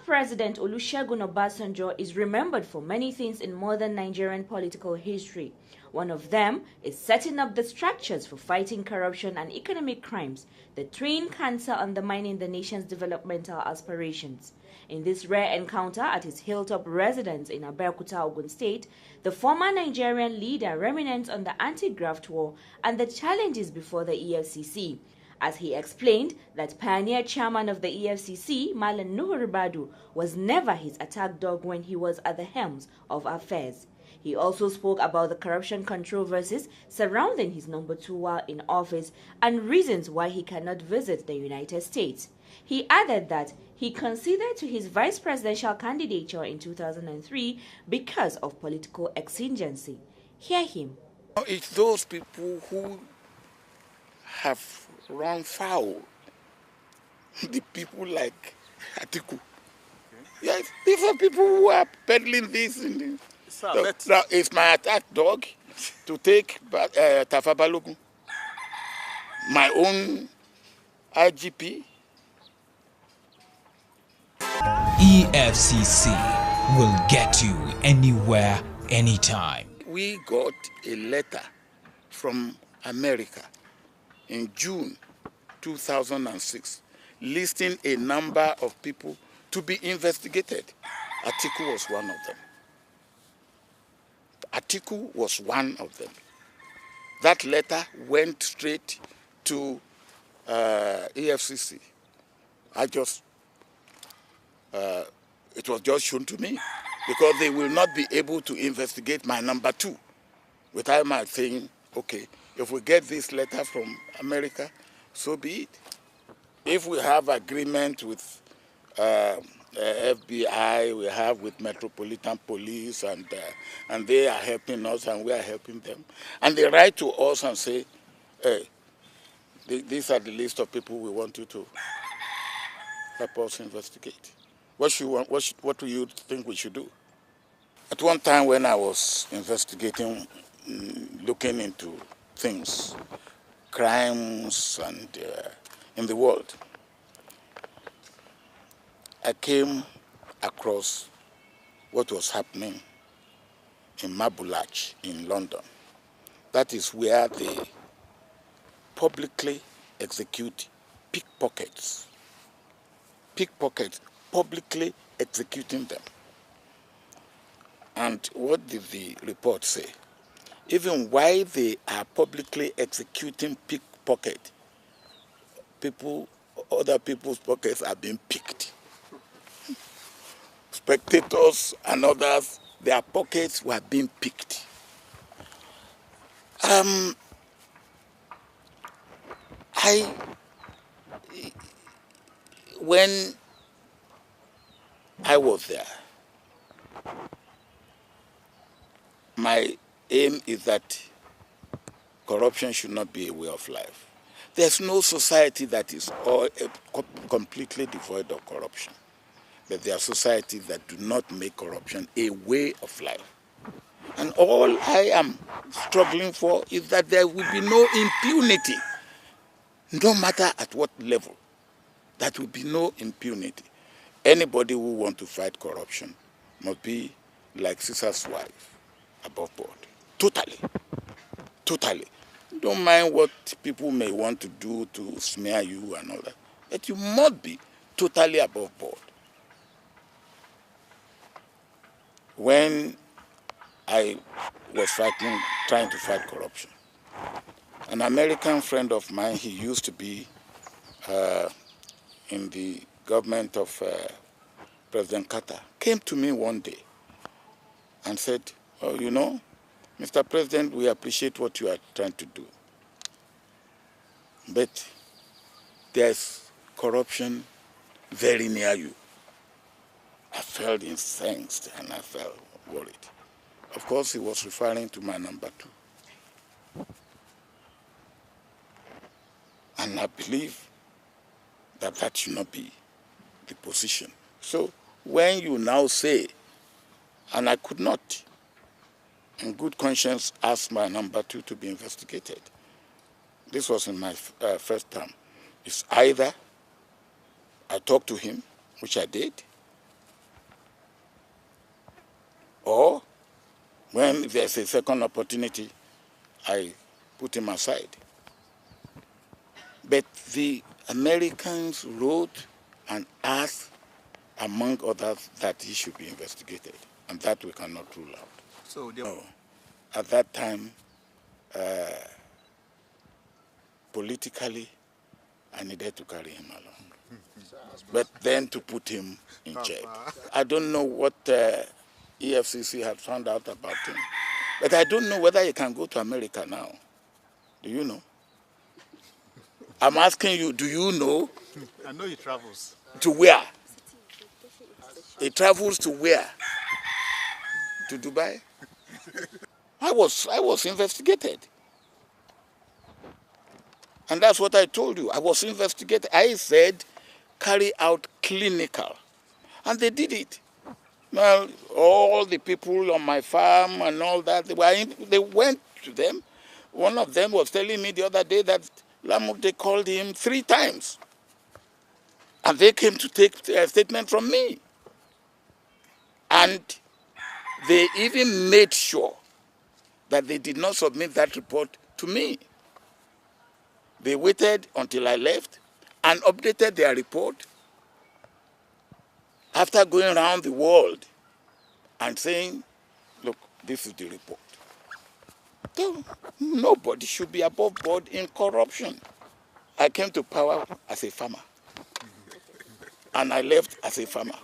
President Olusegun Obasanjo is remembered for many things in modern Nigerian political history. One of them is setting up the structures for fighting corruption and economic crimes, the twin cancer undermining the nation's developmental aspirations. In this rare encounter at his hilltop residence in Abeokuta, Ogun State, the former Nigerian leader reminisced on the anti-graft war and the challenges before the EFCC. As he explained that pioneer chairman of the EFCC, Malam Nuhu Ribadu, was never his attack dog when he was at the helm of affairs. He also spoke about the corruption controversies surrounding his number 2 while in office and reasons why he cannot visit the United States. He added that he conceded to his vice presidential candidature in 2003 because of political exigency. Hear him. It's those people who have run foul. The people like Atiku. Okay. Yes, these are people who are peddling this. So it's my attack dog to take Tafa Balogun, my own IGP. EFCC will get you anywhere, anytime. We got a letter from America in June 2006, listing a number of people to be investigated. Atiku was one of them. Atiku was one of them. That letter went straight to EFCC. It was just shown to me because they will not be able to investigate my number 2 without my saying, okay, if we get this letter from America, so be it. If we have agreement with FBI, we have with Metropolitan Police, and they are helping us and we are helping them, and they write to us and say, hey, these are the list of people we want you to help us investigate. What do you think we should do? At one time when I was investigating, looking into things, crimes and in the world, I came across what was happening in Mabulach in London. That is where they publicly execute pickpockets. Pickpockets, publicly executing them. And what did the report say? Even while they are publicly executing pickpocket, other people's pockets are being picked. Spectators and others, their pockets were being picked. When I was there, my aim is that corruption should not be a way of life. There's no society that is completely devoid of corruption. But there are societies that do not make corruption a way of life. And all I am struggling for is that there will be no impunity, no matter at what level. There will be no impunity. Anybody who wants to fight corruption must be like Caesar's wife, above board. Totally. Totally. Don't mind what people may want to do to smear you and all that. But you must be totally above board. When I was trying to fight corruption, an American friend of mine, he used to be in the government of President Kalla, came to me one day and said, oh, you know, Mr. President, we appreciate what you are trying to do. But there's corruption very near you. I felt incensed and I felt worried. Of course, he was referring to my number 2. And I believe that that should not be the position. So when you now say, and I could not, in good conscience, ask my number 2 to be investigated. This was in my first term. It's either I talk to him, which I did, or when there's a second opportunity, I put him aside. But the Americans wrote and asked, among others, that he should be investigated, and that we cannot rule out. So no. At that time, politically, I needed to carry him along. But then to put him in check. I don't know what EFCC had found out about him. But I don't know whether he can go to America now. Do you know? I'm asking you, do you know? I know he travels. To where? He travels to where? To Dubai? I was investigated. And that's what I told you. I was investigated. I said, carry out clinical. And they did it. Well, all the people on my farm and all that, they went to them. One of them was telling me the other day that they called him 3 times. And they came to take a statement from me. And they even made sure that they did not submit that report to me. They waited until I left and updated their report after going around the world and saying, look, this is the report. So nobody should be above board in corruption. I came to power as a farmer, and I left as a farmer.